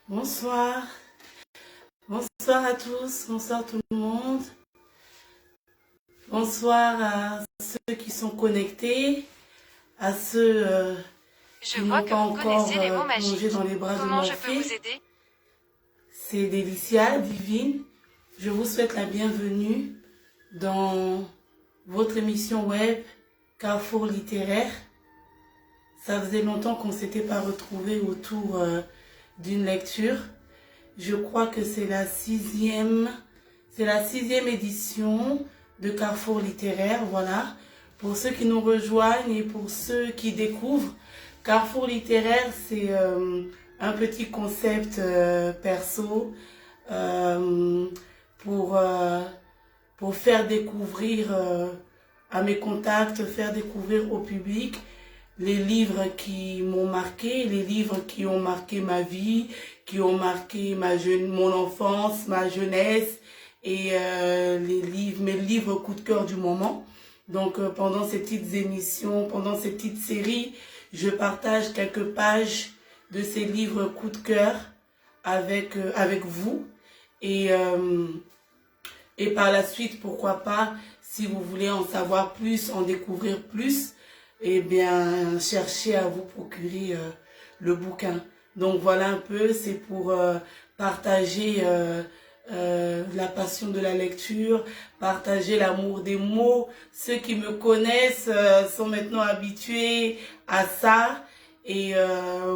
Bonsoir, bonsoir à tous, bonsoir tout le monde, bonsoir à ceux qui sont connectés, à ceux qui n'ont pas encore plongé dans les bras de Morphée. C'est Délicia, Divine. Je vous souhaite la bienvenue dans votre émission web Carrefour littéraire. Ça faisait longtemps qu'on ne s'était pas retrouvés autour d'une lecture. Je crois que c'est la sixième édition de Carrefour littéraire, voilà. Pour ceux qui nous rejoignent et pour ceux qui découvrent, Carrefour littéraire, c'est un petit concept perso pour faire découvrir à mes contacts, faire découvrir au public les livres qui m'ont marqué, les livres qui ont marqué ma vie, qui ont marqué mon enfance, ma jeunesse et mes livres coup de cœur du moment. Donc pendant ces petites émissions, pendant ces petites séries, je partage quelques pages de ces livres coup de cœur avec vous et par la suite, pourquoi pas, si vous voulez en savoir plus, en découvrir plus, eh bien, cherchez à vous procurer le bouquin. Donc voilà un peu, c'est pour partager la passion de la lecture, partager l'amour des mots. Ceux qui me connaissent sont maintenant habitués à ça. Et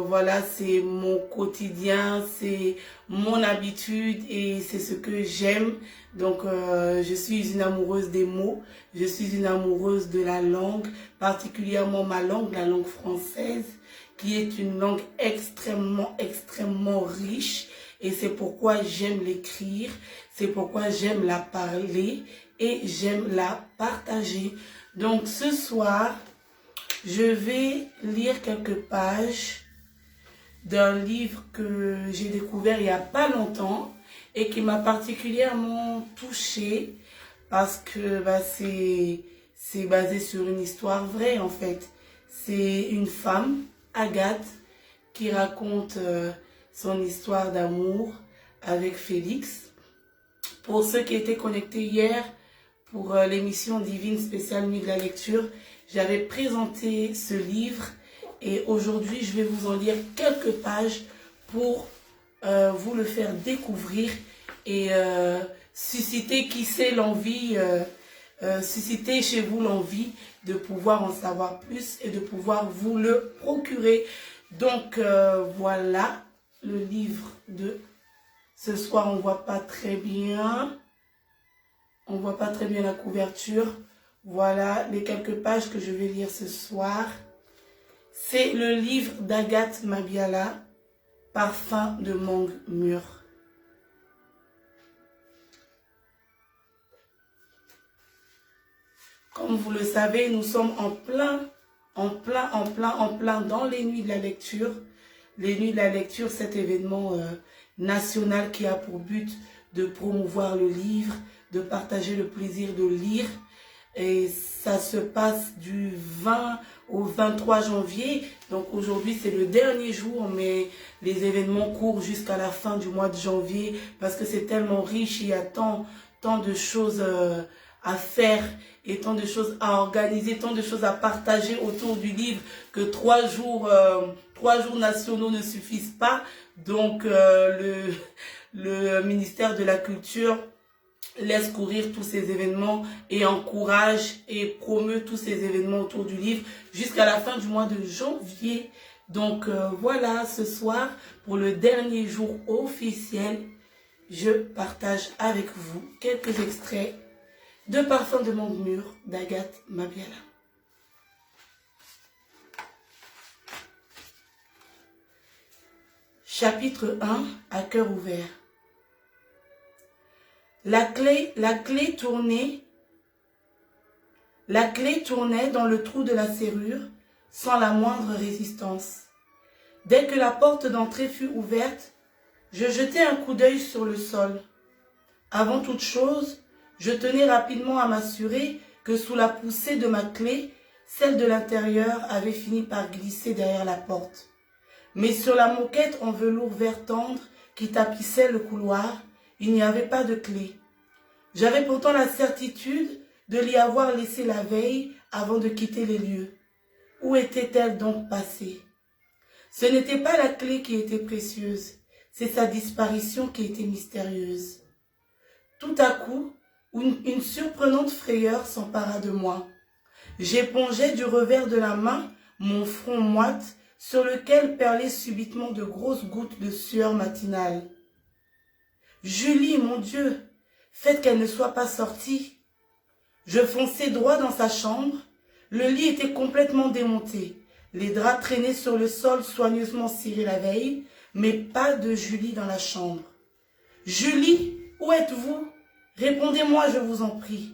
voilà, c'est mon quotidien, c'est mon habitude et c'est ce que j'aime. Donc je suis une amoureuse des mots, je suis une amoureuse de la langue, particulièrement ma langue, la langue française, qui est une langue extrêmement riche. Et c'est pourquoi j'aime l'écrire, c'est pourquoi j'aime la parler et j'aime la partager. Donc ce soir, je vais lire quelques pages d'un livre que j'ai découvert il n'y a pas longtemps et qui m'a particulièrement touchée parce que c'est basé sur une histoire vraie en fait. C'est une femme, Agathe, qui raconte son histoire d'amour avec Félix. Pour ceux qui étaient connectés hier pour l'émission Divine spéciale Nuit de la lecture, j'avais présenté ce livre et aujourd'hui je vais vous en lire quelques pages pour vous le faire découvrir et susciter, qui sait, l'envie, susciter chez vous l'envie de pouvoir en savoir plus et de pouvoir vous le procurer. Donc voilà le livre de ce soir. On voit pas très bien, on voit pas très bien la couverture. Voilà les quelques pages que je vais lire ce soir. C'est le livre d'Agathe Mabiala, Parfum de mangue mûre. Comme vous le savez, nous sommes en plein dans les nuits de la lecture. Les nuits de la lecture, cet événement national qui a pour but de promouvoir le livre, de partager le plaisir de lire. Et ça se passe du 20 au 23 janvier. Donc aujourd'hui, c'est le dernier jour, mais les événements courent jusqu'à la fin du mois de janvier parce que c'est tellement riche, il y a tant de choses à faire et tant de choses à organiser, tant de choses à partager autour du livre que 3 jours nationaux ne suffisent pas. Donc le ministère de la Culture laisse courir tous ces événements et encourage et promeut tous ces événements autour du livre jusqu'à la fin du mois de janvier. Donc voilà, ce soir, pour le dernier jour officiel, je partage avec vous quelques extraits de Parfum de mangue mûre d'Agathe Mabiala. Chapitre 1, à cœur ouvert. La clé tournait dans le trou de la serrure sans la moindre résistance. Dès que la porte d'entrée fut ouverte, je jetai un coup d'œil sur le sol. Avant toute chose, je tenais rapidement à m'assurer que sous la poussée de ma clé, celle de l'intérieur avait fini par glisser derrière la porte. Mais sur la moquette en velours vert tendre qui tapissaient le couloir, il n'y avait pas de clé. J'avais pourtant la certitude de l'y avoir laissée la veille avant de quitter les lieux. Où était-elle donc passée? Ce n'était pas la clé qui était précieuse, c'est sa disparition qui était mystérieuse. Tout à coup, une surprenante frayeur s'empara de moi. J'épongeais du revers de la main mon front moite sur lequel perlaient subitement de grosses gouttes de sueur matinale. Julie, mon Dieu, faites qu'elle ne soit pas sortie. Je fonçai droit dans sa chambre. Le lit était complètement démonté. Les draps traînaient sur le sol soigneusement cirés la veille, mais pas de Julie dans la chambre. Julie, où êtes-vous? Répondez-moi, je vous en prie.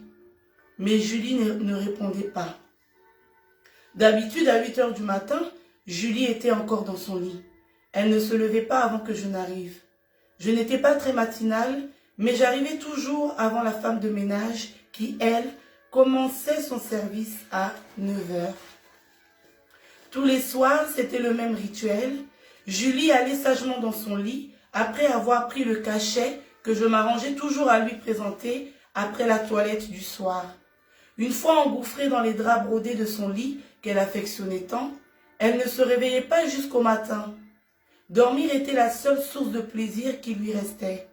Mais Julie ne répondait pas. D'habitude, à 8 heures du matin, Julie était encore dans son lit. Elle ne se levait pas avant que je n'arrive. Je n'étais pas très matinale, mais j'arrivais toujours avant la femme de ménage qui, elle, commençait son service à 9 heures. Tous les soirs, c'était le même rituel. Julie allait sagement dans son lit après avoir pris le cachet que je m'arrangeais toujours à lui présenter après la toilette du soir. Une fois engouffrée dans les draps brodés de son lit qu'elle affectionnait tant, elle ne se réveillait pas jusqu'au matin. Dormir était la seule source de plaisir qui lui restait.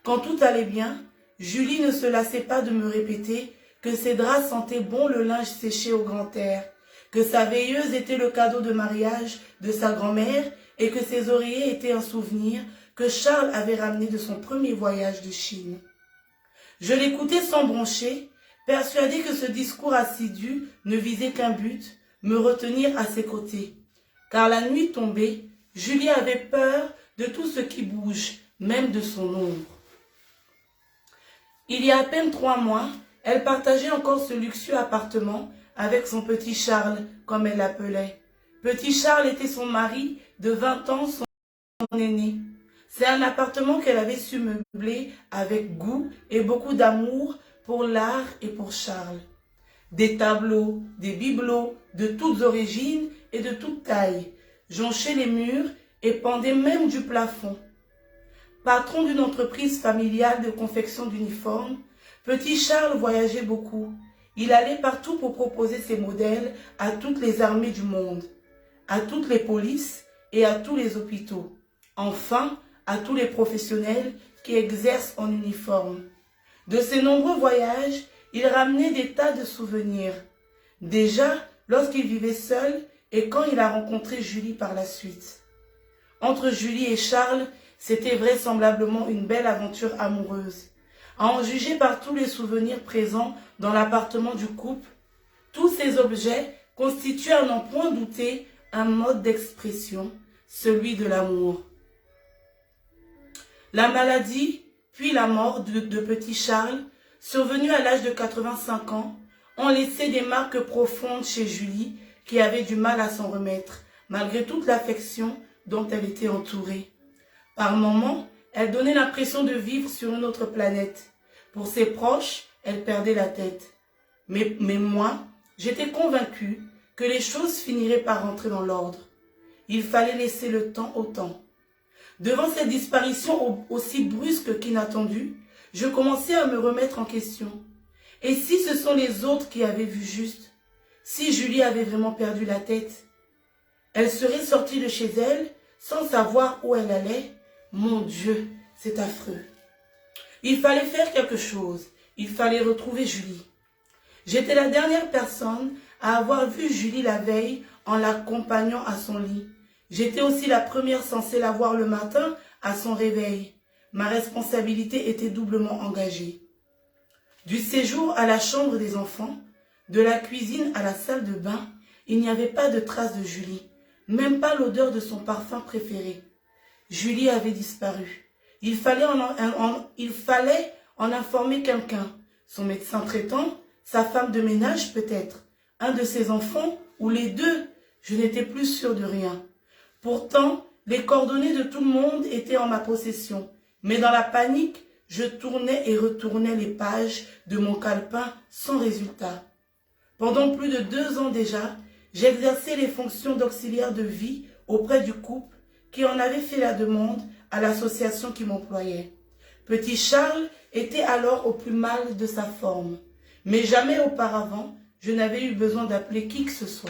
Quand tout allait bien, Julie ne se lassait pas de me répéter que ses draps sentaient bon le linge séché au grand air, que sa veilleuse était le cadeau de mariage de sa grand-mère et que ses oreillers étaient un souvenir que Charles avait ramené de son premier voyage de Chine. Je l'écoutais sans broncher, persuadé que ce discours assidu ne visait qu'un but, me retenir à ses côtés. Car la nuit tombée, Julie avait peur de tout ce qui bouge, même de son ombre. Il y a à peine 3 mois, elle partageait encore ce luxueux appartement avec son petit Charles, comme elle l'appelait. Petit Charles était son mari de 20 ans, son aîné. C'est un appartement qu'elle avait su meubler avec goût et beaucoup d'amour pour l'art et pour Charles. Des tableaux, des bibelots de toutes origines et de toutes tailles, jonchaient les murs et pendaient même du plafond. Patron d'une entreprise familiale de confection d'uniformes, petit Charles voyageait beaucoup. Il allait partout pour proposer ses modèles à toutes les armées du monde, à toutes les polices et à tous les hôpitaux. Enfin, à tous les professionnels qui exercent en uniforme. De ces nombreux voyages, il ramenait des tas de souvenirs. Déjà, lorsqu'il vivait seul et quand il a rencontré Julie par la suite. Entre Julie et Charles, c'était vraisemblablement une belle aventure amoureuse. À en juger par tous les souvenirs présents dans l'appartement du couple, tous ces objets constituent à n'en point douter un mode d'expression, celui de l'amour. La maladie, puis la mort de petit Charles, survenue à l'âge de 85 ans, ont laissé des marques profondes chez Julie, qui avait du mal à s'en remettre, malgré toute l'affection dont elle était entourée. Par moments, elle donnait l'impression de vivre sur une autre planète. Pour ses proches, elle perdait la tête. Mais moi, j'étais convaincue que les choses finiraient par rentrer dans l'ordre. Il fallait laisser le temps au temps. Devant cette disparition aussi brusque qu'inattendue, je commençais à me remettre en question. Et si ce sont les autres qui avaient vu juste? Si Julie avait vraiment perdu la tête? Elle serait sortie de chez elle sans savoir où elle allait? Mon Dieu, c'est affreux. Il fallait faire quelque chose. Il fallait retrouver Julie. J'étais la dernière personne à avoir vu Julie la veille en l'accompagnant à son lit. J'étais aussi la première censée la voir le matin à son réveil. Ma responsabilité était doublement engagée. Du séjour à la chambre des enfants, de la cuisine à la salle de bain, il n'y avait pas de trace de Julie, même pas l'odeur de son parfum préféré. Julie avait disparu. Il fallait en informer quelqu'un, son médecin traitant, sa femme de ménage peut-être, un de ses enfants ou les deux. Je n'étais plus sûre de rien. Pourtant, les coordonnées de tout le monde étaient en ma possession, mais dans la panique, je tournais et retournais les pages de mon calepin sans résultat. Pendant plus de 2 ans déjà, j'exerçais les fonctions d'auxiliaire de vie auprès du couple qui en avait fait la demande à l'association qui m'employait. Petit Charles était alors au plus mal de sa forme, mais jamais auparavant je n'avais eu besoin d'appeler qui que ce soit.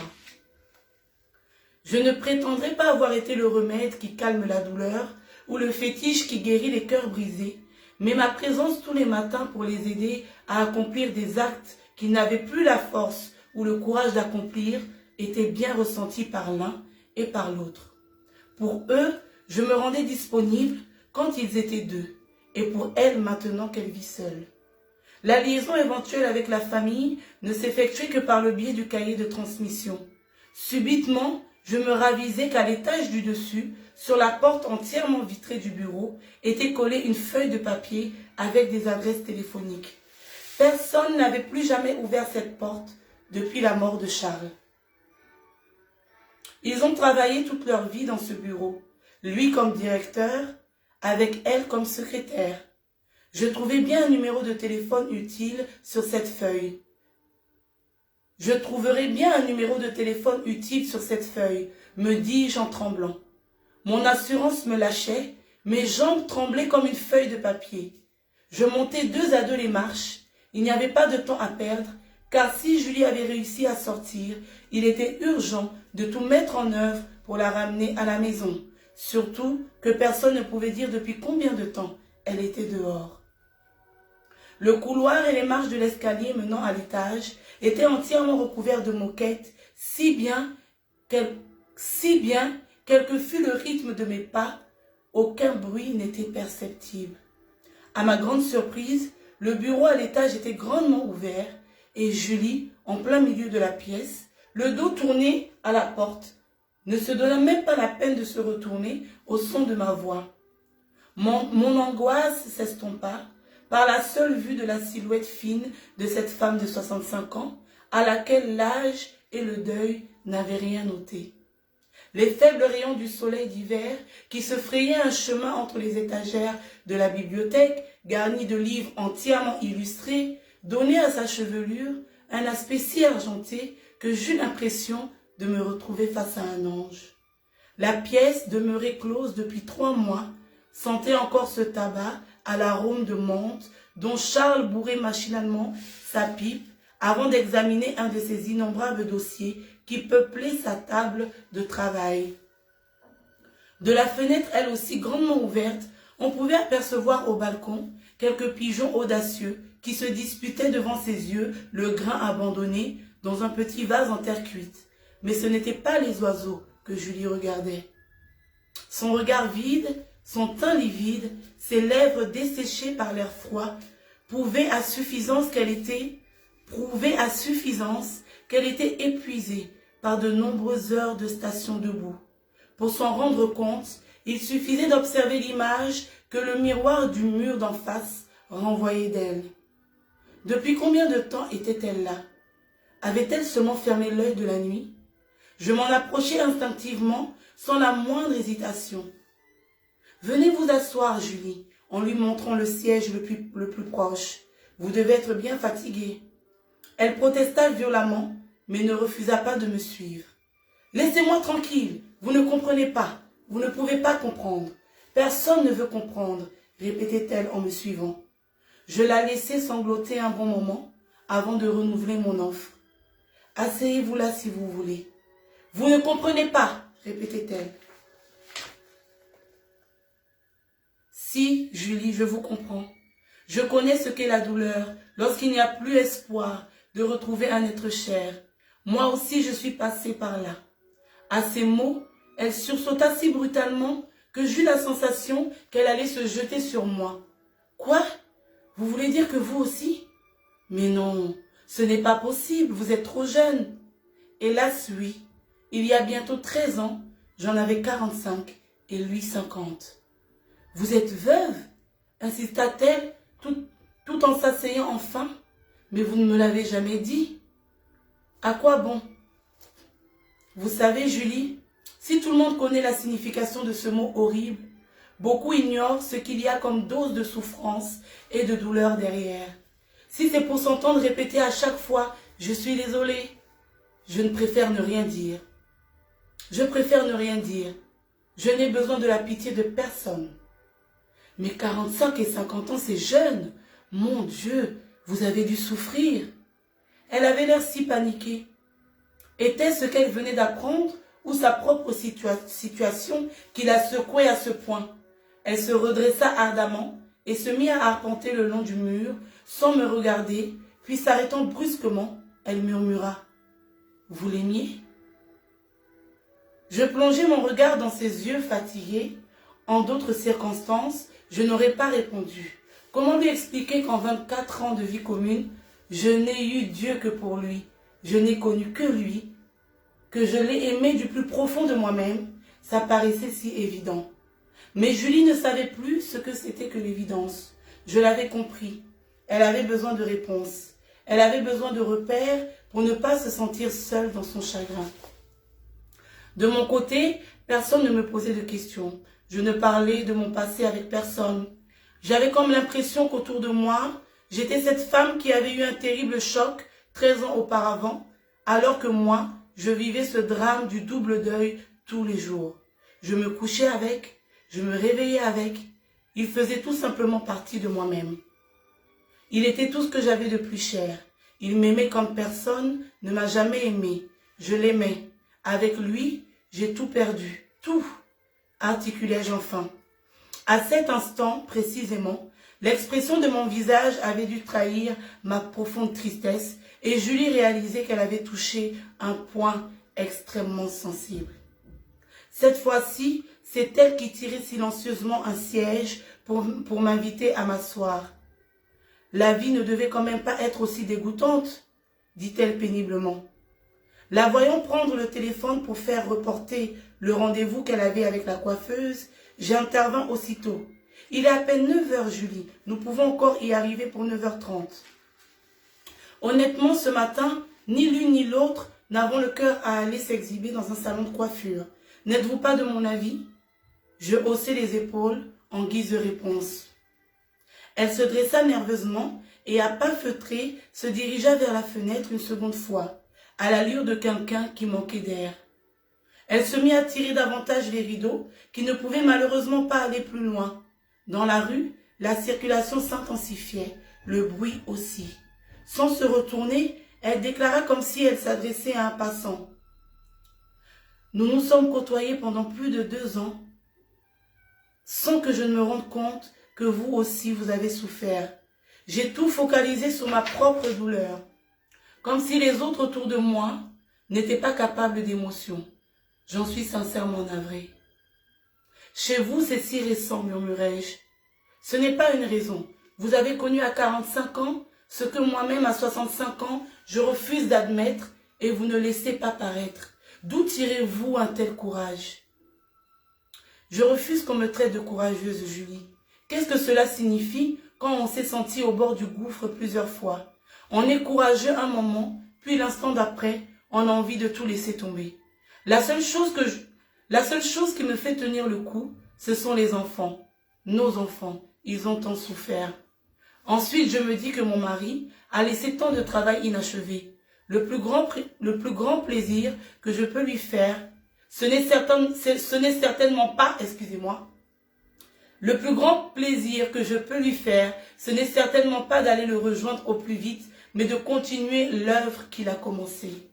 Je ne prétendrai pas avoir été le remède qui calme la douleur ou le fétiche qui guérit les cœurs brisés, mais ma présence tous les matins pour les aider à accomplir des actes qu'ils n'avaient plus la force ou le courage d'accomplir était bien ressentie par l'un et par l'autre. Pour eux, je me rendais disponible quand ils étaient deux, et pour elle maintenant qu'elle vit seule. La liaison éventuelle avec la famille ne s'effectuait que par le biais du cahier de transmission. Subitement, je me ravisais qu'à l'étage du dessus, sur la porte entièrement vitrée du bureau, était collée une feuille de papier avec des adresses téléphoniques. Personne n'avait plus jamais ouvert cette porte depuis la mort de Charles. Ils ont travaillé toute leur vie dans ce bureau, lui comme directeur, avec elle comme secrétaire. Je trouvais bien un numéro de téléphone utile sur cette feuille. Je trouverai bien un numéro de téléphone utile sur cette feuille, me dis-je en tremblant. Mon assurance me lâchait, mes jambes tremblaient comme une feuille de papier. Je montais 2 à 2 les marches. Il n'y avait pas de temps à perdre, car si Julie avait réussi à sortir, il était urgent de tout mettre en œuvre pour la ramener à la maison. Surtout que personne ne pouvait dire depuis combien de temps elle était dehors. Le couloir et les marches de l'escalier menant à l'étage étaient entièrement recouverts de moquettes, si bien, quel que fût le rythme de mes pas, aucun bruit n'était perceptible. À ma grande surprise, le bureau à l'étage était grandement ouvert et Julie, en plein milieu de la pièce, le dos tourné à la porte, ne se donna même pas la peine de se retourner au son de ma voix. Mon angoisse s'estompa par la seule vue de la silhouette fine de cette femme de 65 ans, à laquelle l'âge et le deuil n'avaient rien ôté. Les faibles rayons du soleil d'hiver qui se frayaient un chemin entre les étagères de la bibliothèque, garnie de livres entièrement illustrés, donnaient à sa chevelure un aspect si argenté que j'eus l'impression de me retrouver face à un ange. La pièce, demeurée close depuis 3 mois, sentait encore ce tabac à l'arôme de menthe dont Charles bourrait machinalement sa pipe avant d'examiner un de ses innombrables dossiers qui peuplaient sa table de travail. De la fenêtre, elle aussi grandement ouverte, on pouvait apercevoir au balcon quelques pigeons audacieux qui se disputaient devant ses yeux le grain abandonné dans un petit vase en terre cuite. Mais ce n'étaient pas les oiseaux que Julie regardait. Son regard vide, son teint livide, ses lèvres desséchées par l'air froid, prouvaient à suffisance qu'elle était épuisée par de nombreuses heures de station debout. Pour s'en rendre compte, il suffisait d'observer l'image que le miroir du mur d'en face renvoyait d'elle. Depuis combien de temps était-elle là? Avait-elle seulement fermé l'œil de la nuit? Je m'en approchai instinctivement, sans la moindre hésitation. « Venez vous asseoir, Julie, en lui montrant le siège le plus proche. Vous devez être bien fatiguée. » Elle protesta violemment, mais ne refusa pas de me suivre. « Laissez-moi tranquille, vous ne comprenez pas, vous ne pouvez pas comprendre. Personne ne veut comprendre, » répétait-elle en me suivant. Je la laissai sangloter un bon moment avant de renouveler mon offre. « Asseyez-vous là si vous voulez. »« Vous ne comprenez pas, » répétait-elle. « Si, Julie, je vous comprends. Je connais ce qu'est la douleur lorsqu'il n'y a plus espoir de retrouver un être cher. Moi aussi, je suis passée par là. » À ces mots, elle sursauta si brutalement que j'eus la sensation qu'elle allait se jeter sur moi. « Quoi? Vous voulez dire que vous aussi? » ?»« Mais non, ce n'est pas possible, vous êtes trop jeune. » »« Hélas, oui. Il y a bientôt 13 ans, j'en avais 45 et lui 50. »« Vous êtes veuve ?» insista-t-elle tout en s'asseyant enfin. « Mais vous ne me l'avez jamais dit. »« À quoi bon ? » Vous savez, Julie, si tout le monde connaît la signification de ce mot horrible, beaucoup ignorent ce qu'il y a comme dose de souffrance et de douleur derrière. Si c'est pour s'entendre répéter à chaque fois « Je suis désolée », je ne préfère ne rien dire. Je préfère ne rien dire. Je n'ai besoin de la pitié de personne. Mais 45 et 50 ans, c'est jeune. Mon Dieu, vous avez dû souffrir. Elle avait l'air si paniquée. Était-ce ce qu'elle venait d'apprendre ou sa propre situation qui la secouait à ce point? Elle se redressa ardemment et se mit à arpenter le long du mur sans me regarder, puis s'arrêtant brusquement, elle murmura « Vous l'aimiez » Je plongeai mon regard dans ses yeux fatigués. En d'autres circonstances, je n'aurais pas répondu. Comment lui expliquer qu'en 24 ans de vie commune, je n'ai eu Dieu que pour lui, je n'ai connu que lui, que je l'ai aimé du plus profond de moi-même, ça paraissait si évident. Mais Julie ne savait plus ce que c'était que l'évidence. Je l'avais compris. Elle avait besoin de réponses. Elle avait besoin de repères pour ne pas se sentir seule dans son chagrin. De mon côté, personne ne me posait de questions. Je ne parlais de mon passé avec personne. J'avais comme l'impression qu'autour de moi, j'étais cette femme qui avait eu un terrible choc 13 ans auparavant, alors que moi, je vivais ce drame du double deuil tous les jours. Je me couchais avec, je me réveillais avec. Il faisait tout simplement partie de moi-même. Il était tout ce que j'avais de plus cher. Il m'aimait comme personne ne m'a jamais aimé. Je l'aimais. Avec lui, j'ai tout perdu. Tout, articulai-je enfin. À cet instant, précisément, l'expression de mon visage avait dû trahir ma profonde tristesse et Julie réalisait qu'elle avait touché un point extrêmement sensible. Cette fois-ci, c'est elle qui tirait silencieusement un siège pour m'inviter à m'asseoir. La vie ne devait quand même pas être aussi dégoûtante, dit-elle péniblement. La voyant prendre le téléphone pour faire reporter le rendez-vous qu'elle avait avec la coiffeuse, j'intervins aussitôt. Il est à peine 9 heures, Julie. Nous pouvons encore y arriver pour 9h30. Honnêtement, ce matin, ni l'une ni l'autre n'avons le cœur à aller s'exhiber dans un salon de coiffure. N'êtes-vous pas de mon avis? Je haussai les épaules en guise de réponse. Elle se dressa nerveusement et à pas feutrés se dirigea vers la fenêtre une seconde fois, à l'allure de quelqu'un qui manquait d'air. Elle se mit à tirer davantage les rideaux, qui ne pouvaient malheureusement pas aller plus loin. Dans la rue, la circulation s'intensifiait, le bruit aussi. Sans se retourner, elle déclara comme si elle s'adressait à un passant. « Nous nous sommes côtoyés pendant plus de 2 ans, sans que je ne me rende compte que vous aussi vous avez souffert. J'ai tout focalisé sur ma propre douleur, comme si les autres autour de moi n'étaient pas capables d'émotion. J'en suis sincèrement navrée. Chez vous, c'est si récent, murmurai-je. Ce n'est pas une raison. Vous avez connu à 45 ans ce que moi-même à 65 ans, je refuse d'admettre et vous ne laissez pas paraître. D'où tirez-vous un tel courage? Je refuse qu'on me traite de courageuse, Julie. Qu'est-ce que cela signifie quand on s'est senti au bord du gouffre plusieurs fois? On est courageux un moment, puis l'instant d'après, on a envie de tout laisser tomber. La seule chose qui me fait tenir le coup, ce sont les enfants. Nos enfants, ils ont tant souffert. Ensuite, je me dis que mon mari a laissé tant de travail inachevé. Le plus grand plaisir que je peux lui faire, ce n'est certainement pas, le plus grand plaisir que je peux lui faire, ce n'est certainement pas d'aller le rejoindre au plus vite, mais de continuer l'œuvre qu'il a commencée.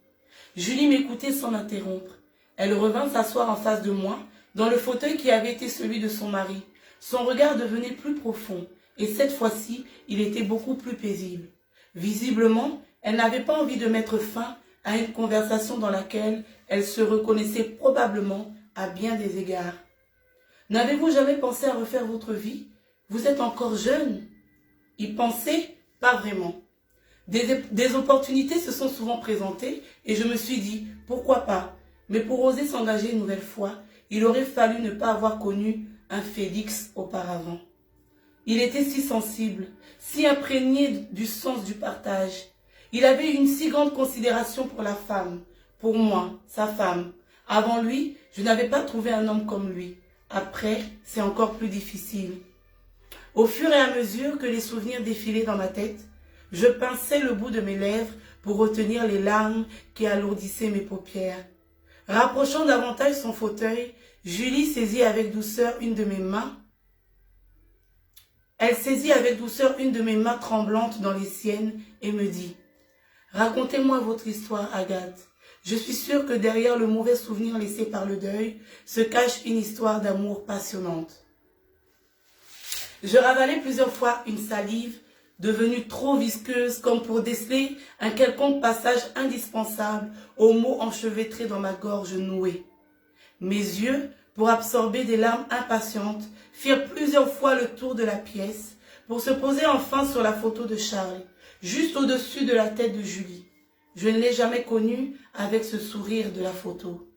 Julie m'écoutait sans l'interrompre. Elle revint s'asseoir en face de moi, dans le fauteuil qui avait été celui de son mari. Son regard devenait plus profond, et cette fois-ci, il était beaucoup plus paisible. Visiblement, elle n'avait pas envie de mettre fin à une conversation dans laquelle elle se reconnaissait probablement à bien des égards. « N'avez-vous jamais pensé à refaire votre vie? Vous êtes encore jeune. » Y penser? Pas vraiment. Des opportunités se sont souvent présentées et je me suis dit, pourquoi pas? Mais pour oser s'engager une nouvelle fois, il aurait fallu ne pas avoir connu un Félix auparavant. Il était si sensible, si imprégné du sens du partage. Il avait une si grande considération pour la femme, pour moi, sa femme. Avant lui, je n'avais pas trouvé un homme comme lui. Après, c'est encore plus difficile. Au fur et à mesure que les souvenirs défilaient dans ma tête, je pinçais le bout de mes lèvres pour retenir les larmes qui alourdissaient mes paupières. Rapprochant davantage son fauteuil, Julie saisit avec douceur une de mes mains Elle saisit avec douceur une de mes mains tremblantes dans les siennes et me dit « Racontez-moi votre histoire, Agathe. Je suis sûre que derrière le mauvais souvenir laissé par le deuil se cache une histoire d'amour passionnante. » Je ravalai plusieurs fois une salive devenue trop visqueuse comme pour déceler un quelconque passage indispensable aux mots enchevêtrés dans ma gorge nouée. Mes yeux, pour absorber des larmes impatientes, firent plusieurs fois le tour de la pièce pour se poser enfin sur la photo de Charles, juste au-dessus de la tête de Julie. Je ne l'ai jamais connu avec ce sourire de la photo.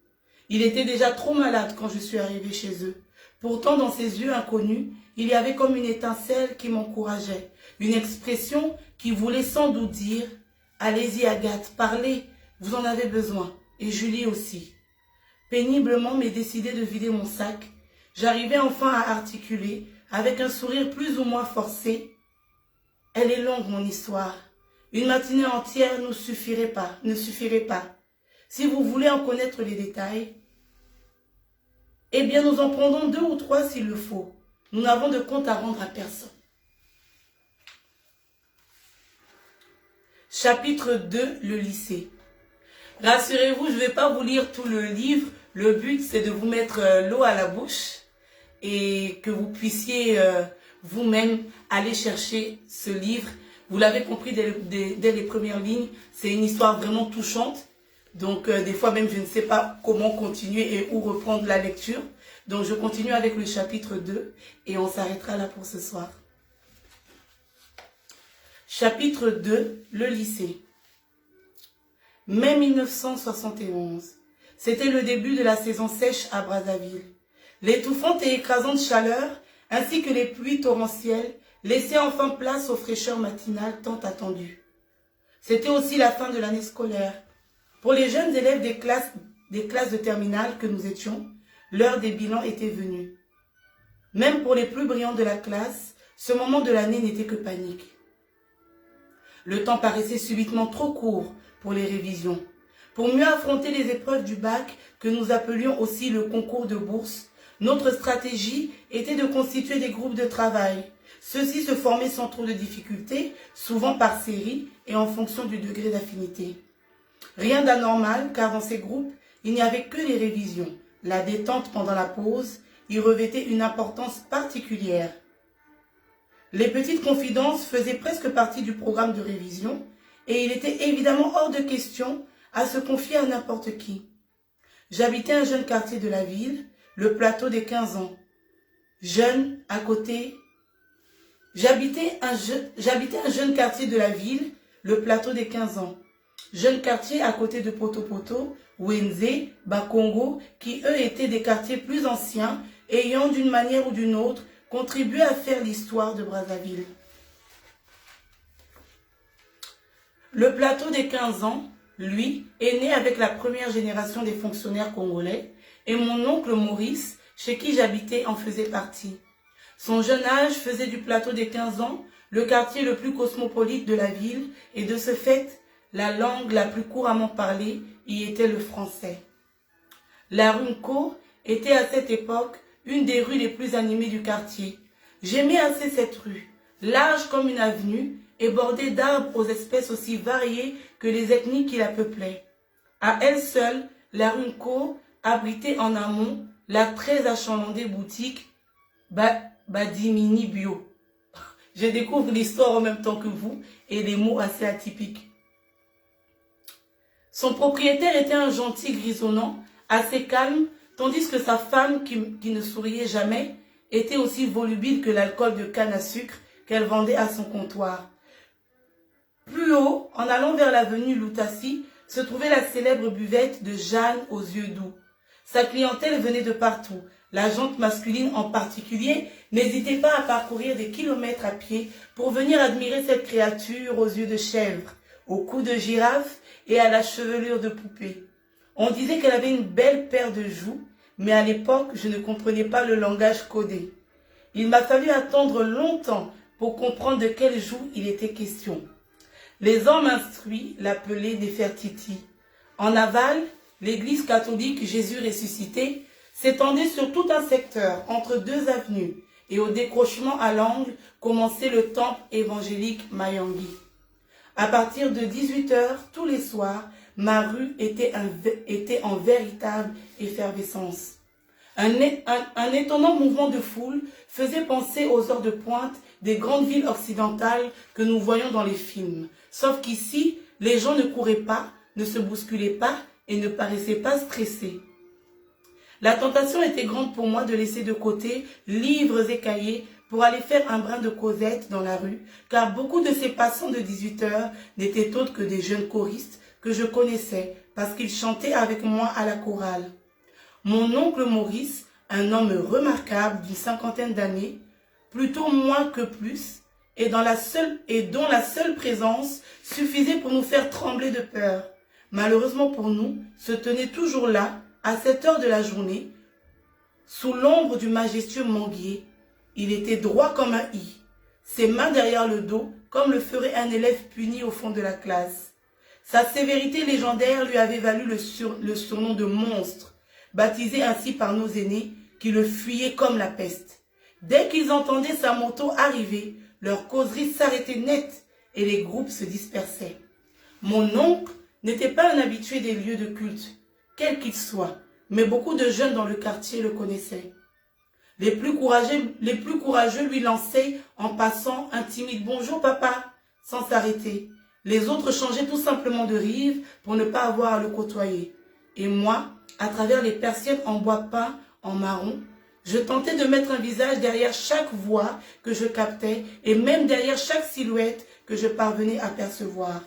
Il était déjà trop malade quand je suis arrivée chez eux. Pourtant, dans ses yeux inconnus, il y avait comme une étincelle qui m'encourageait, une expression qui voulait sans doute dire « Allez-y Agathe, parlez, vous en avez besoin, et Julie aussi. » Péniblement, mais décidé de vider mon sac, j'arrivais enfin à articuler, avec un sourire plus ou moins forcé. « Elle est longue, mon histoire. Une matinée entière ne suffirait pas. Si vous voulez en connaître les détails, eh bien nous en prendrons 2 ou 3 s'il le faut. Nous n'avons de compte à rendre à personne. » Chapitre 2, le lycée. Rassurez-vous, je ne vais pas vous lire tout le livre. Le but, c'est de vous mettre l'eau à la bouche et que vous puissiez vous-même aller chercher ce livre. Vous l'avez compris dès les premières lignes, c'est une histoire vraiment touchante. Donc, des fois même, je ne sais pas comment continuer et où reprendre la lecture. Donc, je continue avec le chapitre 2 et on s'arrêtera là pour ce soir. Chapitre 2, le lycée. Mai 1971. C'était le début de la saison sèche à Brazzaville. L'étouffante et écrasante chaleur, ainsi que les pluies torrentielles, laissaient enfin place aux fraîcheurs matinales tant attendues. C'était aussi la fin de l'année scolaire. Pour les jeunes élèves des classes de terminale que nous étions, l'heure des bilans était venue. Même pour les plus brillants de la classe, ce moment de l'année n'était que panique. Le temps paraissait subitement trop court pour les révisions. Pour mieux affronter les épreuves du bac, que nous appelions aussi le concours de bourse, notre stratégie était de constituer des groupes de travail. Ceux-ci se formaient sans trop de difficultés, souvent par série et en fonction du degré d'affinité. Rien d'anormal, car dans ces groupes, il n'y avait que les révisions. La détente pendant la pause y revêtait une importance particulière. Les petites confidences faisaient presque partie du programme de révision et il était évidemment hors de question à se confier à n'importe qui. J'habitais un jeune quartier de la ville, le plateau des 15 ans. Jeune, à côté... J'habitais un jeune quartier de la ville, le plateau des 15 ans. Jeune quartier à côté de Poto Poto, Wenze, Bakongo, qui eux étaient des quartiers plus anciens, ayant d'une manière ou d'une autre contribué à faire l'histoire de Brazzaville. Le plateau des 15 ans, lui, est né avec la première génération des fonctionnaires congolais et mon oncle Maurice, chez qui j'habitais, en faisait partie. Son jeune âge faisait du plateau des 15 ans le quartier le plus cosmopolite de la ville et de ce fait, la langue la plus couramment parlée y était le français. La rue Nko était à cette époque une des rues les plus animées du quartier. J'aimais assez cette rue, large comme une avenue et bordée d'arbres aux espèces aussi variées que les ethnies qui la peuplaient. À elle seule, la rue Nko abritait en amont la très achalandée boutique Badimini Bio. Je découvre l'histoire en même temps que vous et les mots assez atypiques. Son propriétaire était un gentil grisonnant, assez calme, tandis que sa femme, qui ne souriait jamais, était aussi volubile que l'alcool de canne à sucre qu'elle vendait à son comptoir. Plus haut, en allant vers l'avenue Lutassi, se trouvait la célèbre buvette de Jeanne aux yeux doux. Sa clientèle venait de partout. La gente masculine en particulier n'hésitait pas à parcourir des kilomètres à pied pour venir admirer cette créature aux yeux de chèvre, au cou de girafe et à la chevelure de poupée. On disait qu'elle avait une belle paire de joues, mais à l'époque, je ne comprenais pas le langage codé. Il m'a fallu attendre longtemps pour comprendre de quelle joue il était question. Les hommes instruits l'appelaient Nefertiti. En aval, l'église catholique Jésus ressuscité s'étendait sur tout un secteur, entre 2 avenues, et au décrochement à l'angle commençait le temple évangélique Mayangui. À partir de 18 heures, tous les soirs, ma rue était en véritable effervescence. Un étonnant mouvement de foule faisait penser aux heures de pointe des grandes villes occidentales que nous voyons dans les films. Sauf qu'ici, les gens ne couraient pas, ne se bousculaient pas et ne paraissaient pas stressés. La tentation était grande pour moi de laisser de côté livres et cahiers pour aller faire un brin de causette dans la rue, car beaucoup de ces passants de 18 heures n'étaient autres que des jeunes choristes que je connaissais parce qu'ils chantaient avec moi à la chorale. Mon oncle Maurice, un homme remarquable d'une 50aine d'années, plutôt moins que plus, et dont la seule présence suffisait pour nous faire trembler de peur, malheureusement pour nous, se tenait toujours là, à cette heure de la journée, sous l'ombre du majestueux manguier. Il était droit comme un i, ses mains derrière le dos, comme le ferait un élève puni au fond de la classe. Sa sévérité légendaire lui avait valu le surnom de monstre, baptisé ainsi par nos aînés, qui le fuyaient comme la peste. Dès qu'ils entendaient sa moto arriver, leur causerie s'arrêtait net et les groupes se dispersaient. Mon oncle n'était pas un habitué des lieux de culte, quel qu'il soit, mais beaucoup de jeunes dans le quartier le connaissaient. Les plus courageux lui lançaient en passant un timide « Bonjour papa » sans s'arrêter. Les autres changeaient tout simplement de rive pour ne pas avoir à le côtoyer. Et moi, à travers les persiennes en bois peint en marron, je tentais de mettre un visage derrière chaque voix que je captais et même derrière chaque silhouette que je parvenais à percevoir.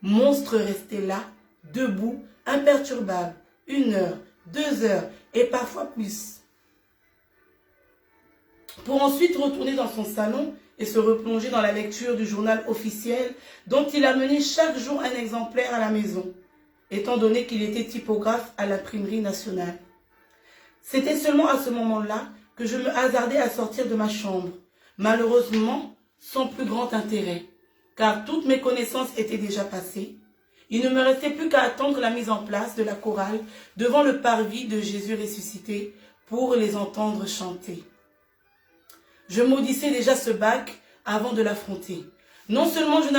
Monstre restait là, debout, imperturbable, 1 heure, 2 heures et parfois plus. Pour ensuite retourner dans son salon et se replonger dans la lecture du journal officiel dont il amenait chaque jour un exemplaire à la maison, étant donné qu'il était typographe à l'imprimerie nationale. C'était seulement à ce moment-là que je me hasardais à sortir de ma chambre, malheureusement sans plus grand intérêt, car toutes mes connaissances étaient déjà passées. Il ne me restait plus qu'à attendre la mise en place de la chorale devant le parvis de Jésus ressuscité pour les entendre chanter. Je maudissais déjà ce bac avant de l'affronter. Non seulement je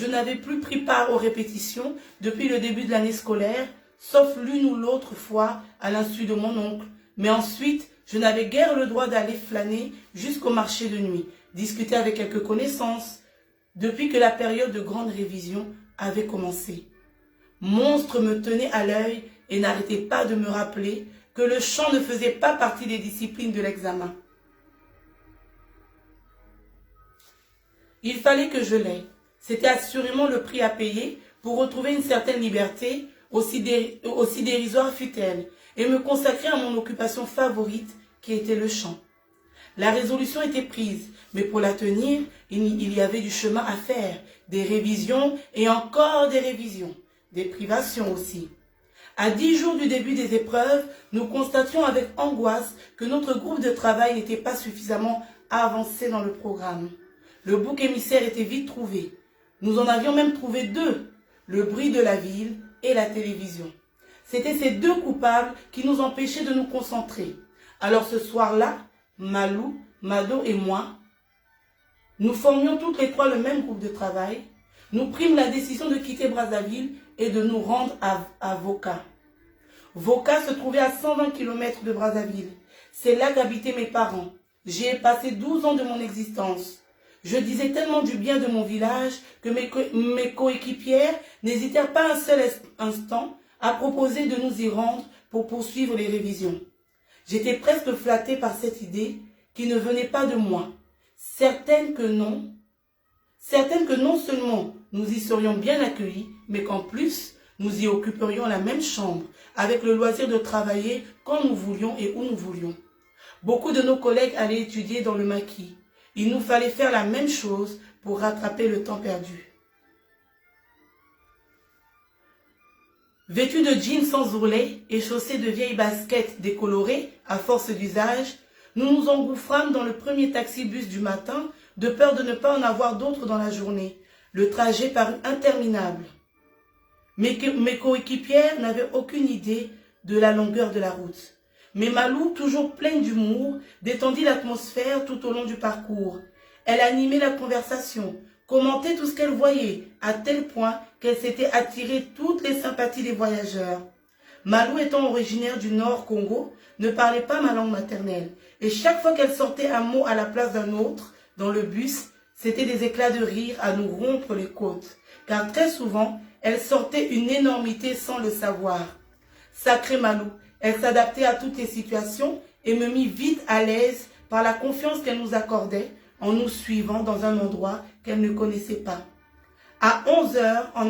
n'avais plus pris part aux répétitions depuis le début de l'année scolaire, sauf l'une ou l'autre fois à l'insu de mon oncle, mais ensuite je n'avais guère le droit d'aller flâner jusqu'au marché de nuit, discuter avec quelques connaissances, depuis que la période de grande révision avait commencé. Monstre me tenait à l'œil et n'arrêtait pas de me rappeler que le chant ne faisait pas partie des disciplines de l'examen. Il fallait que je l'aie. C'était assurément le prix à payer pour retrouver une certaine liberté, aussi dérisoire fut-elle, et me consacrer à mon occupation favorite qui était le chant. La résolution était prise, mais pour la tenir, il y avait du chemin à faire, des révisions et encore des révisions, des privations aussi. À 10 jours du début des épreuves, nous constations avec angoisse que notre groupe de travail n'était pas suffisamment avancé dans le programme. Le bouc émissaire était vite trouvé. Nous en avions même trouvé 2, le bruit de la ville et la télévision. C'étaient ces 2 coupables qui nous empêchaient de nous concentrer. Alors ce soir-là, Malou, Mado et moi, nous formions toutes les 3 le même groupe de travail. Nous prîmes la décision de quitter Brazzaville et de nous rendre à Voka. Voka se trouvait à 120 km de Brazzaville. C'est là qu'habitaient mes parents. J'y ai passé 12 ans de mon existence. Je disais tellement du bien de mon village que mes coéquipières n'hésitèrent pas un seul instant à proposer de nous y rendre pour poursuivre les révisions. J'étais presque flattée par cette idée qui ne venait pas de moi, certaine que non seulement nous y serions bien accueillis, mais qu'en plus nous y occuperions la même chambre, avec le loisir de travailler quand nous voulions et où nous voulions. Beaucoup de nos collègues allaient étudier dans le maquis. Il nous fallait faire la même chose pour rattraper le temps perdu. Vêtus de jeans sans ourlet et chaussés de vieilles baskets décolorées à force d'usage, nous nous engouffrâmes dans le premier taxi-bus du matin, de peur de ne pas en avoir d'autres dans la journée. Le trajet parut interminable. Mes coéquipières n'avaient aucune idée de la longueur de la route. Mais Malou, toujours pleine d'humour, détendit l'atmosphère tout au long du parcours. Elle animait la conversation, commentait tout ce qu'elle voyait, à tel point qu'elle s'était attirée toutes les sympathies des voyageurs. Malou, étant originaire du Nord Congo, ne parlait pas ma langue maternelle. Et chaque fois qu'elle sortait un mot à la place d'un autre, dans le bus, c'était des éclats de rire à nous rompre les côtes. Car très souvent, elle sortait une énormité sans le savoir. Sacrée Malou, elle s'adaptait à toutes les situations et me mit vite à l'aise par la confiance qu'elle nous accordait en nous suivant dans un endroit qu'elle ne connaissait pas. À 11 heures, en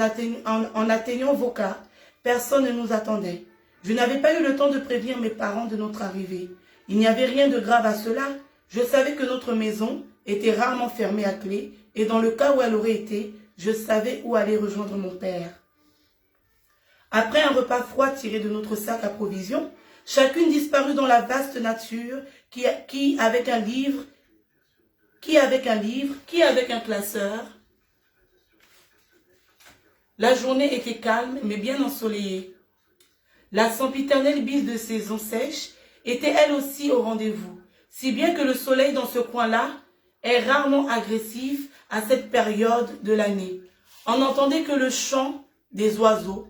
atteignant Voka, personne ne nous attendait. Je n'avais pas eu le temps de prévenir mes parents de notre arrivée. Il n'y avait rien de grave à cela. Je savais que notre maison était rarement fermée à clé et dans le cas où elle aurait été, je savais où aller rejoindre mon père. Après un repas froid tiré de notre sac à provisions, chacune disparut dans la vaste nature, qui avec un livre, qui avec un classeur. La journée était calme mais bien ensoleillée. La sempiternelle bise de saison sèche était elle aussi au rendez-vous, si bien que le soleil dans ce coin-là est rarement agressif à cette période de l'année. On n'entendait que le chant des oiseaux,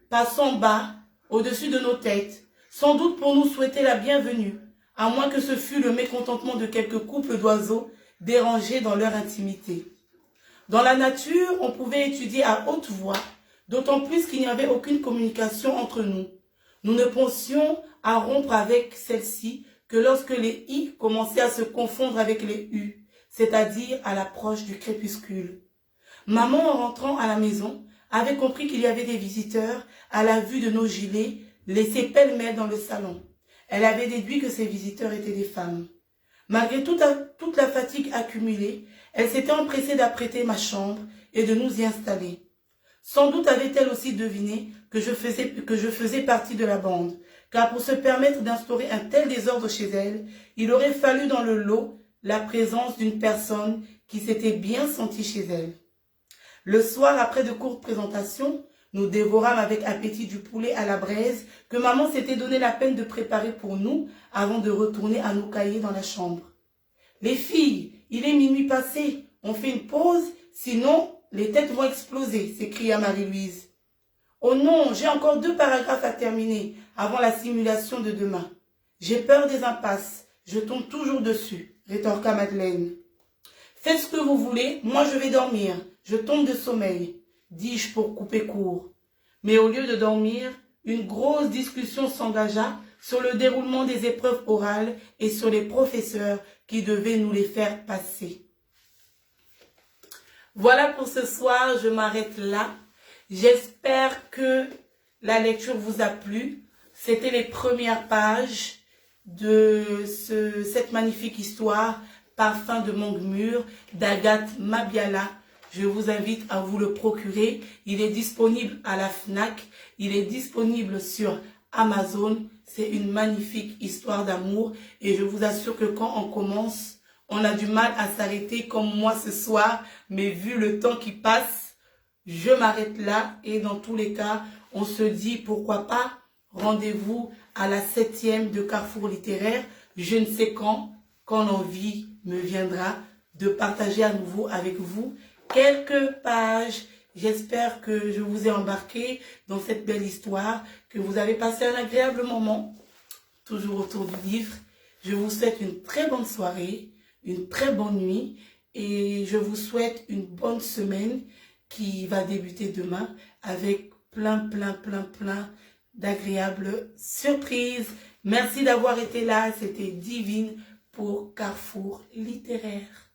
passant bas, au-dessus de nos têtes, sans doute pour nous souhaiter la bienvenue, à moins que ce fût le mécontentement de quelques couples d'oiseaux dérangés dans leur intimité. Dans la nature, on pouvait étudier à haute voix, d'autant plus qu'il n'y avait aucune communication entre nous. Nous ne pensions à rompre avec celle-ci que lorsque les i commençaient à se confondre avec les u, c'est-à-dire à l'approche du crépuscule. Maman, en rentrant à la maison, avait compris qu'il y avait des visiteurs à la vue de nos gilets laissés pêle-mêle dans le salon. Elle avait déduit que ces visiteurs étaient des femmes. Malgré toute la fatigue accumulée, elle s'était empressée d'apprêter ma chambre et de nous y installer. Sans doute avait-elle aussi deviné que je faisais partie de la bande, car pour se permettre d'instaurer un tel désordre chez elle, il aurait fallu dans le lot la présence d'une personne qui s'était bien sentie chez elle. Le soir, après de courtes présentations, nous dévorâmes avec appétit du poulet à la braise que maman s'était donné la peine de préparer pour nous avant de retourner à nos cahiers dans la chambre. « Les filles, il est minuit passé, on fait une pause, sinon les têtes vont exploser » s'écria Marie-Louise. « Oh non, j'ai encore 2 paragraphes à terminer avant la simulation de demain. J'ai peur des impasses, je tombe toujours dessus » rétorqua Madeleine. « Faites ce que vous voulez, moi je vais dormir, je tombe de sommeil » dis-je pour couper court. Mais au lieu de dormir, une grosse discussion s'engagea sur le déroulement des épreuves orales et sur les professeurs qui devaient nous les faire passer. Voilà pour ce soir, je m'arrête là. J'espère que la lecture vous a plu. C'était les premières pages de cette magnifique histoire, Parfum de Mangue-Mûre, d'Agathe Mabiala. Je vous invite à vous le procurer. Il est disponible à la FNAC. Il est disponible sur Amazon. C'est une magnifique histoire d'amour. Et je vous assure que quand on commence, on a du mal à s'arrêter comme moi ce soir. Mais vu le temps qui passe, je m'arrête là. Et dans tous les cas, on se dit pourquoi pas rendez-vous à la 7e de Carrefour littéraire. Je ne sais quand l'envie me viendra de partager à nouveau avec vous quelques pages. J'espère que je vous ai embarqué dans cette belle histoire, que vous avez passé un agréable moment, toujours autour du livre. Je vous souhaite une très bonne soirée, une très bonne nuit et je vous souhaite une bonne semaine qui va débuter demain avec plein d'agréables surprises. Merci d'avoir été là, c'était Divine pour Carrefour littéraire.